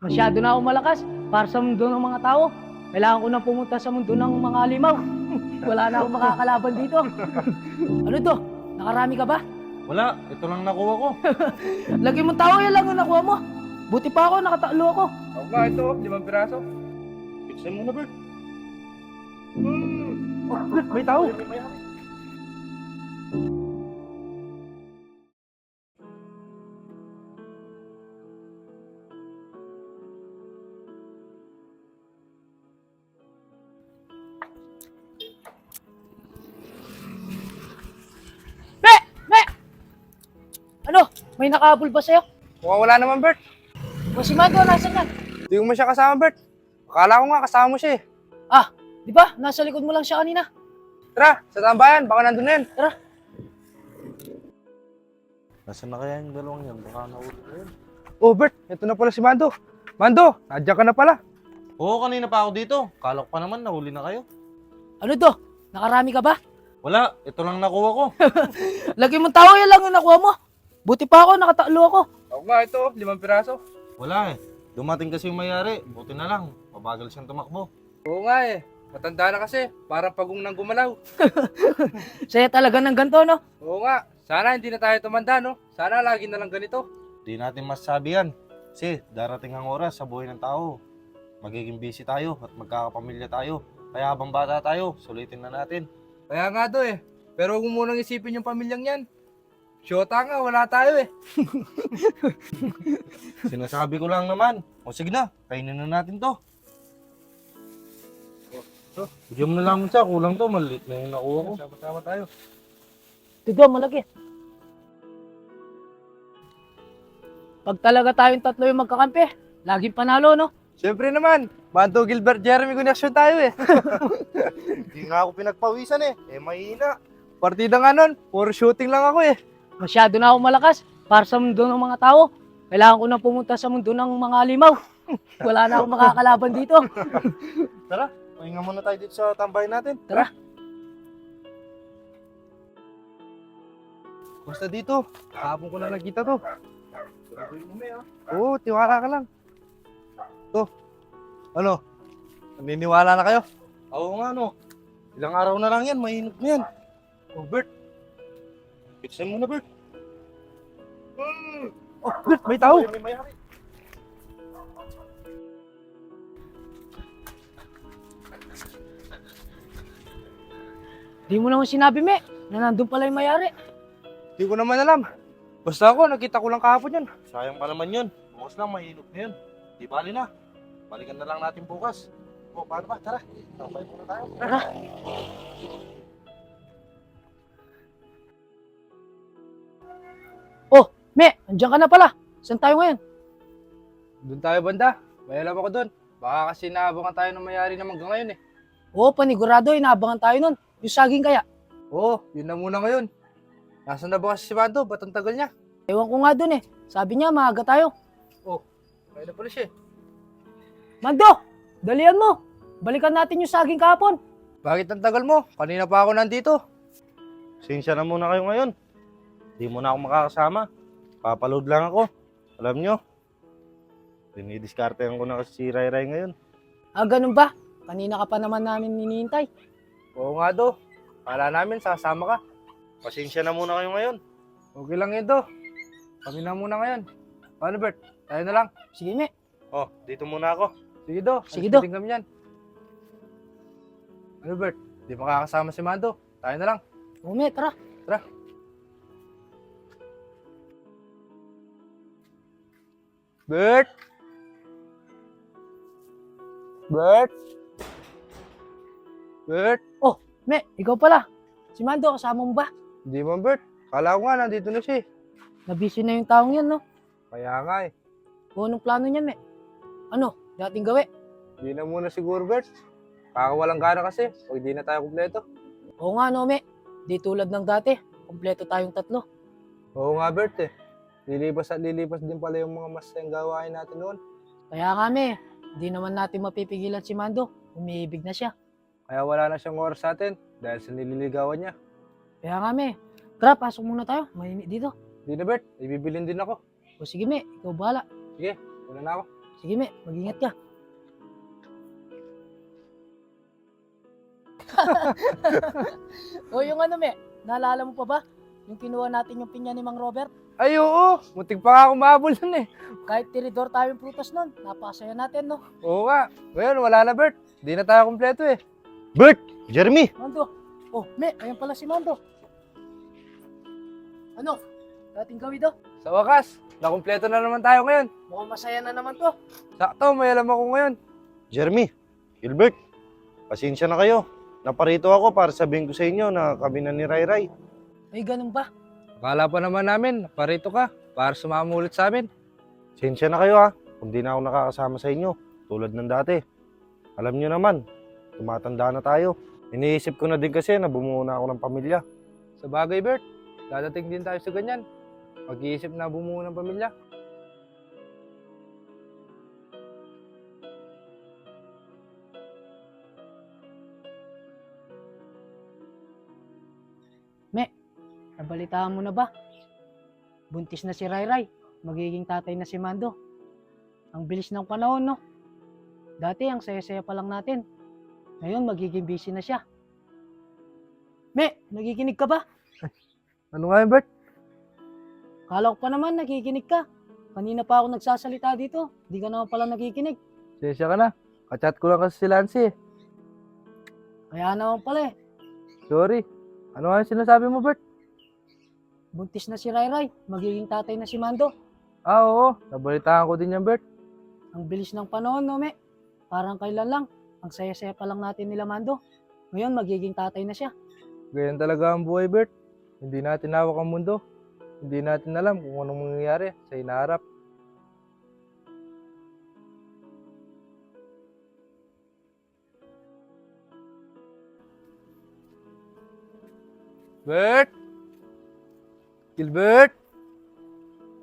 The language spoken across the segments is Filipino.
Masyado na ako malakas para sa mundo ng mga tao. Kailangan ko na pumunta sa mundo ng mga halimaw. Wala na akong makakalaban dito. Ano to? Nakarami ka ba? Wala, ito lang nakuha ko. Lagi mong tao yan lang yung nakuha mo. Buti pa ako, nakatalo ako. Ako nga ito, 5 piraso. Fixin mo na, Bert. May tao. Me! Me! Ano? May nakahabol ba sa'yo? Mukhang wala naman, Bert. O si Mando, nasan yan? Hindi mo siya kasama, Bert. Akala ko nga kasama mo siya eh. Ah, di ba? Nasa likod mo lang siya kanina. Tara, sa tambayan, baka nandun na yun. Tara. Nasaan na kaya yung dalawang yan? Baka nahuli na yun. Oh, Bert, ito na pala si Mando. Mando, nandiyan ka na pala. Oo, kanina pa ako dito. Kala ko pa naman nahuli na kayo. Ano to? Nakarami ka ba? Wala, ito lang nakuha ko. Lagi mong tao yan lang yung nakuha mo. Buti pa ako, nakatalo ako. Ako nga ito, 5 piraso. Wala eh. Dumating kasi yung mayari. Buti na lang. Mabagal siyang tumakbo. Oo nga eh. Matanda na kasi, parang pagong nang gumalaw. Saya talaga ng ganito, no? Oo nga, sana hindi na tayo tumanda, no? Sana lagi na lang ganito. Di natin masasabi yan. Kasi darating ang oras sa buhay ng tao. Magiging busy tayo at magkakapamilya tayo. Kaya habang bata tayo, sulitin na natin. Kaya nga do eh. Pero huwag mo munang isipin yung pamilyang yan. Syota nga, wala tayo eh. Sinasabi ko lang naman. O sige na, kainin na natin to. Bigyan mo na lang siya, kulang to, maliit na yung nakuha ko. Sama-sama tayo. Tiga, malaki. Pag talaga tayong tatlo yung magkakampi, laging panalo, no? Siyempre naman, Mando, Gilbert, Jeremy, connection tayo eh. Hindi nga ako pinagpawisan eh. Mahina. Partida nga nun, puro shooting lang ako eh. Masyado na ako malakas para sa mundo ng mga tao. Kailangan ko na pumunta sa mundo ng mga halimaw. Wala na akong makakalaban dito. Tara, pahinga muna tayo dito sa tambayan natin. Tara. Basta dito, kahapon ko na nakita to. Oo, tiwala ka lang. To, ano? Naniniwala na kayo? Oo nga no. Ilang araw na lang yan, mahinog na yan. Oh, Bert. Fixin mo na, Bert. Oh, Bert, may tao! May mayari. Di mo naman sinabi, Me, na nandun pala yung mayari. Hindi ko naman alam. Basta ako, nakita ko lang kahapon yun. Sayang pa naman yun. Bukas lang, mahinog na yun. Di bali na. Balikan na lang natin bukas. O, paano ba? Tara. Tambay muna tayo. Tara. Oh, Me, andyan ka na pala. Saan tayo ngayon? Doon tayo banda. May alam ako doon. Baka kasi naabangan tayo ng mayari naman hanggang ngayon eh. Oo, panigurado, inaabangan tayo nun. Yung saging kaya. Oo, yun na muna ngayon. Nasaan na ba kasi si Mando? Ba't ang tagal niya? Ewan ko nga dun eh. Sabi niya, maaga tayo. Kaya na pala siya eh. Mando, dalian mo. Balikan natin yung saging kahapon. Bakit ang tagal mo? Kanina pa ako nandito. Sinsya na muna kayo ngayon. Di mo na ako makakasama. Papaload lang ako. Alam nyo, dinidiskartehan ko na kasi si Ray Ray ngayon. Ah, ganun ba? Kanina ka pa naman namin hinihintay. Oo nga do. Kala namin sasama ka. Pasensya na muna kayo ngayon. Okay lang yun do. Kami na muna ngayon. Paano Bert? Tayo na lang. Sige, Me. Oh, dito muna ako. Sige do. Sige, Alis do. din kami yan. Ano Bert? Di makakasama si Mando. Tayo na lang. Oo, Me, tara. Bert? Bert? Bert? Me, ikaw pala. Si Mando, kasama mo ba? Hindi man Bert. Kala ko nga nandito na siya eh. Nabisi na yung taong yan, no? Kaya nga eh. O, anong plano niyan, Me? Ano, dating gawi? Hindi na muna siguro Bert. Kakawalang gana kasi. Pag di na tayo kumpleto. Oo nga, no, Me. Di tulad ng dati. Kompleto tayong tatlo. Oo nga Bert eh. Lilipas at lilipas din pala yung mga masayang gawain natin noon. Kaya nga, Me, di naman natin mapipigilan si Mando. Umiibig na siya. Kaya wala na siyang oras sa atin dahil sa nililigawan niya. Kaya nga, Me. Tara, pasok muna tayo. Mainit dito. Hindi na Bert, ibibilin din ako. O sige, Me, ikaw bahala. Wala na ako. Sige, me. Mag-ingat ka. O yung ano, me. Naalala mo pa ba? Yung kinuha natin yung pinya ni Mang Robert? Ay, oo. Muntik pa nga ako mahabol nun eh. Kahit tiridor tayo yung prutas nun. Napakasaya natin, no? Oo nga. Ngayon, wala na, Bert. Di na tayo kumpleto eh. Bert! Jeremy! Mando. Oh, me. Ayan pala si Mando. Ano? Dating gawin do? Sa wakas, nakumpleto na naman tayo ngayon. Mukhang masaya na naman to. Sakto, may alam ako ngayon. Jeremy! Gilbert! Pasensya na kayo. Naparito ako para sabihin ko sa inyo na kami na ni Ray Ray. Ay, ganun ba? Akala pa naman namin, parito ka, para sumama ulit sa amin. Pasensya na kayo ha, kung di na ako nakakasama sa inyo, tulad ng dati. Alam nyo naman, tumatanda na tayo. Iniisip ko na din kasi na bumuo na ako ng pamilya. Sa bagay, Bert, dadating din tayo sa ganyan. Mag-iisip na bumuo ng pamilya. Nabalitaan mo na ba? Buntis na si Ray Ray. Magiging tatay na si Mando. Ang bilis ng panahon, no? Dati, ang saya-saya pa lang natin. Ngayon, magiging busy na siya. Me, nagiginig ka ba? Ano nga yun, Bert? Kala ko pa naman, nagiginig ka. Kanina pa ako nagsasalita dito. Di ka naman pala nagiginig. Sensya ka na. Kachat ko lang kasi si Lancy eh. Kaya naman pala eh. Sorry. Ano nga yung sinasabi mo, Bert? Buntis na si Ray Ray. Magiging tatay na si Mando. Ah, oo. Nabalitaan ko din yan, Bert. Ang bilis ng panahon, no, me? Parang kailan lang. Ang saya-saya pa lang natin nila Mando. Ngayon, magiging tatay na siya. Ganyan talaga ang buhay, Bert. Hindi natin hawak ang mundo. Hindi natin alam kung anong mangyayari sa hinaharap. Bert! Gilbert!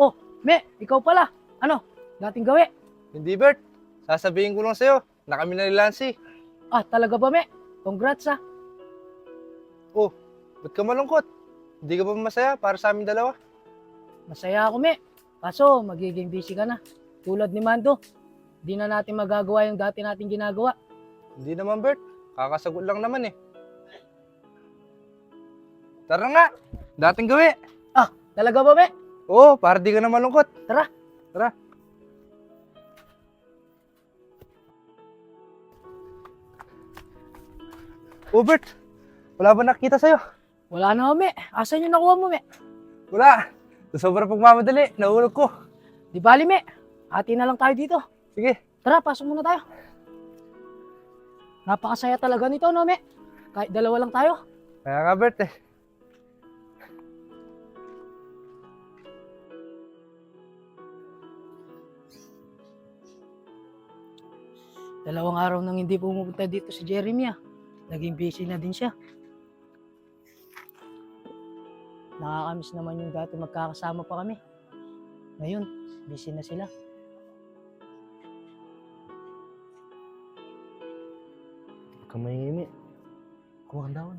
Oh, me, ikaw pala. Ano? Dating gawi. Hindi, Bert. Sasabihin ko lang sa'yo na kami na ni Lancy. Ah, talaga ba, me? Congrats, ah. Oh, ba't ka malungkot? Hindi ka ba masaya para sa amin dalawa? Masaya ako, me. Kaso, magiging busy ka na. Tulad ni Mando. Di na natin magagawa yung dati natin ginagawa. Hindi naman, Bert. Kakasagot lang naman eh. Tara nga! Dating gawi! Talaga ba, me? Oo, para di ka na malungkot. Tara. Tara. Oh, Bert! Wala ba nakita sa'yo? Wala na, me. Asan yung nakuha mo, me? Wala. Sa sobrang pagmamadali, nahulog ko. Di bali, me. Hati na lang tayo dito. Sige. Tara, pasok muna tayo. Napakasaya talaga nito, no, me? Kahit dalawa lang tayo. Kaya nga, Bert eh. Dalawang araw nang hindi pumupunta dito si Jeremy, ah. Naging busy na din siya. Nakakamiss naman yung dati magkakasama pa kami. Ngayon, busy na sila. Huwag kang mahihimi. Kuha kang dawan.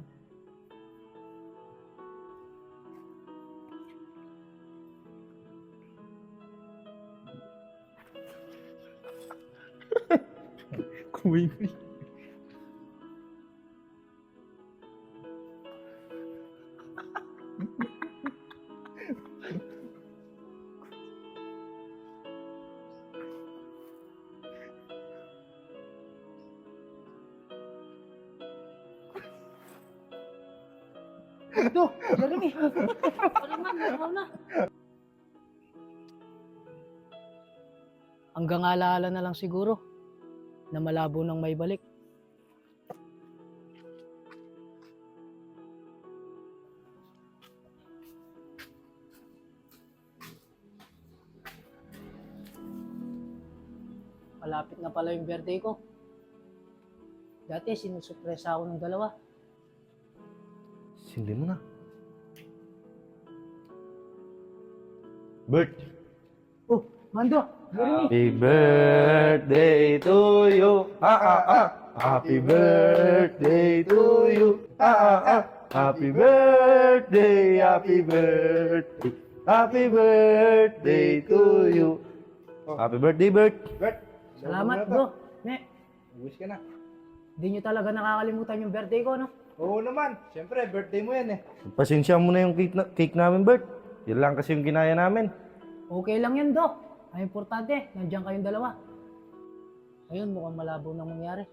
Kumain. Ito, Jeremy. Ano naman, ikaw na. Hanggang alaala na lang siguro na malabo nang may balik. Malapit na pala yung birthday ko. Dati sinusupresa ako ng dalawa. Sindi mo na. Bert! Oh, Mando, Jeremy. Happy birthday to you. Happy birthday to you. Happy birthday, happy birthday. Happy birthday to you. Happy birthday, Bert. Bert, Salamat, bro. Ne, Wish ka na. di nyo talaga nakakalimutan yung birthday ko, no? Oo naman. Siyempre, birthday mo yan eh. Pasensya mo na yung cake namin, Bert. Yan lang kasi yung ginaya namin. Okay lang yun, do. Ang importante, nandiyan kayong dalawa. Ngayon, mukhang malabo nang mangyari.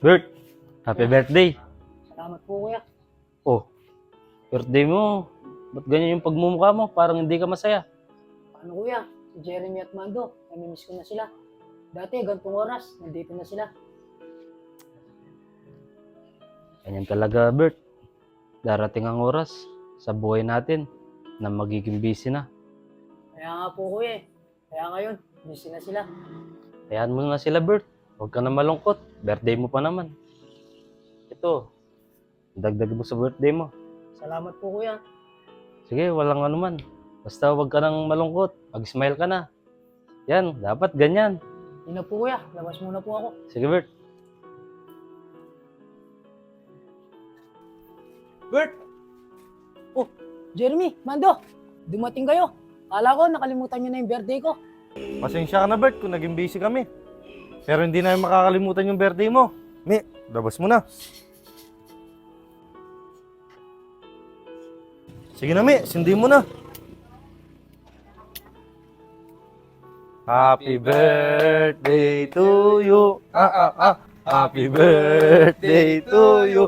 Bert, happy birthday. Salamat po, kuya. Oh, birthday mo. Ba't ganyan yung pagmumukha mo? Parang hindi ka masaya. Paano, kuya? Si Jeremy at Mando, namimiss ko na sila. Dati, gantong oras, nandito na sila. Ganyan talaga, Bert. Darating ang oras sa buhay natin na magiging busy na. Kaya nga po, kuya eh. Kaya ngayon, busy na sila. Hayaan mo na sila, Bert. Huwag ka na malungkot. Birthday mo pa naman. Ito, dagdag mo sa birthday mo. Salamat po, kuya. Sige, walang anuman. Basta huwag ka nang malungkot. Mag-smile ka na. Yan, dapat ganyan. Yun na po, kuya. Labas muna po ako. Sige, Bert. Bert! Jeremy, Mando, dumating kayo. Kala ko, nakalimutan nyo na yung birthday ko. Pasensya ka na, Bert, kung naging busy kami. Pero hindi namin makakalimutan yung birthday mo. Mi, labas mo na. Sige na, Mi, sindi mo na. Happy birthday to you. Happy birthday to you.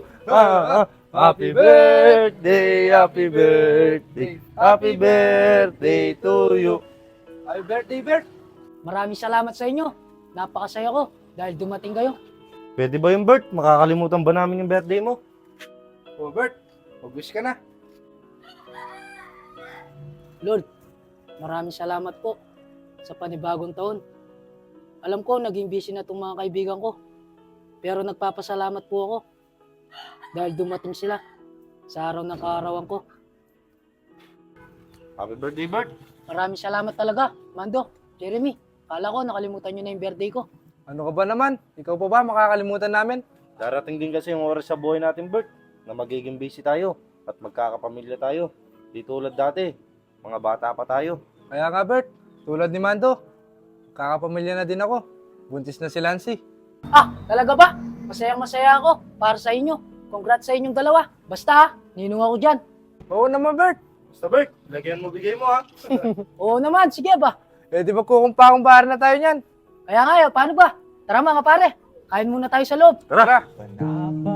Happy birthday, happy birthday. Happy birthday to you. Happy birthday, Bert! Maraming salamat sa inyo. Napakasaya ko dahil dumating kayo. Pwede ba yung Bert? Makakalimutan ba namin yung birthday mo? Oh, Bert, mag-wish ka na. Lord, maraming salamat po sa panibagong taon. Alam ko, naging busy na itong mga kaibigan ko. Pero nagpapasalamat po ako dahil dumating sila sa araw ng kaarawan ko. Happy birthday, Bert. Maraming salamat talaga, Mando, Jeremy. Kala ko, nakalimutan nyo na yung birthday ko. Ano ka ba naman? Ikaw pa ba makakalimutan namin? Darating din kasi yung oras sa buhay natin, Bert, na magiging busy tayo at magkakapamilya tayo. Di tulad dati, mga bata pa tayo. Kaya nga, Bert, tulad ni Mando, kakapamilya na din ako. Buntis na si Lancy. Ah, talaga ba? Masayang-masaya ako para sa inyo. Congrats sa inyong dalawa. Basta ha, ninong ako dyan. Oo naman, Bert. Basta, Bert, lagyan mo bigay mo, ha? Oo naman, sige ba? Eh, di ba kukumpang-bahar na tayo niyan? Kaya nga, paano ba? Tara mga pare, kain muna tayo sa loob. Tara! Tara.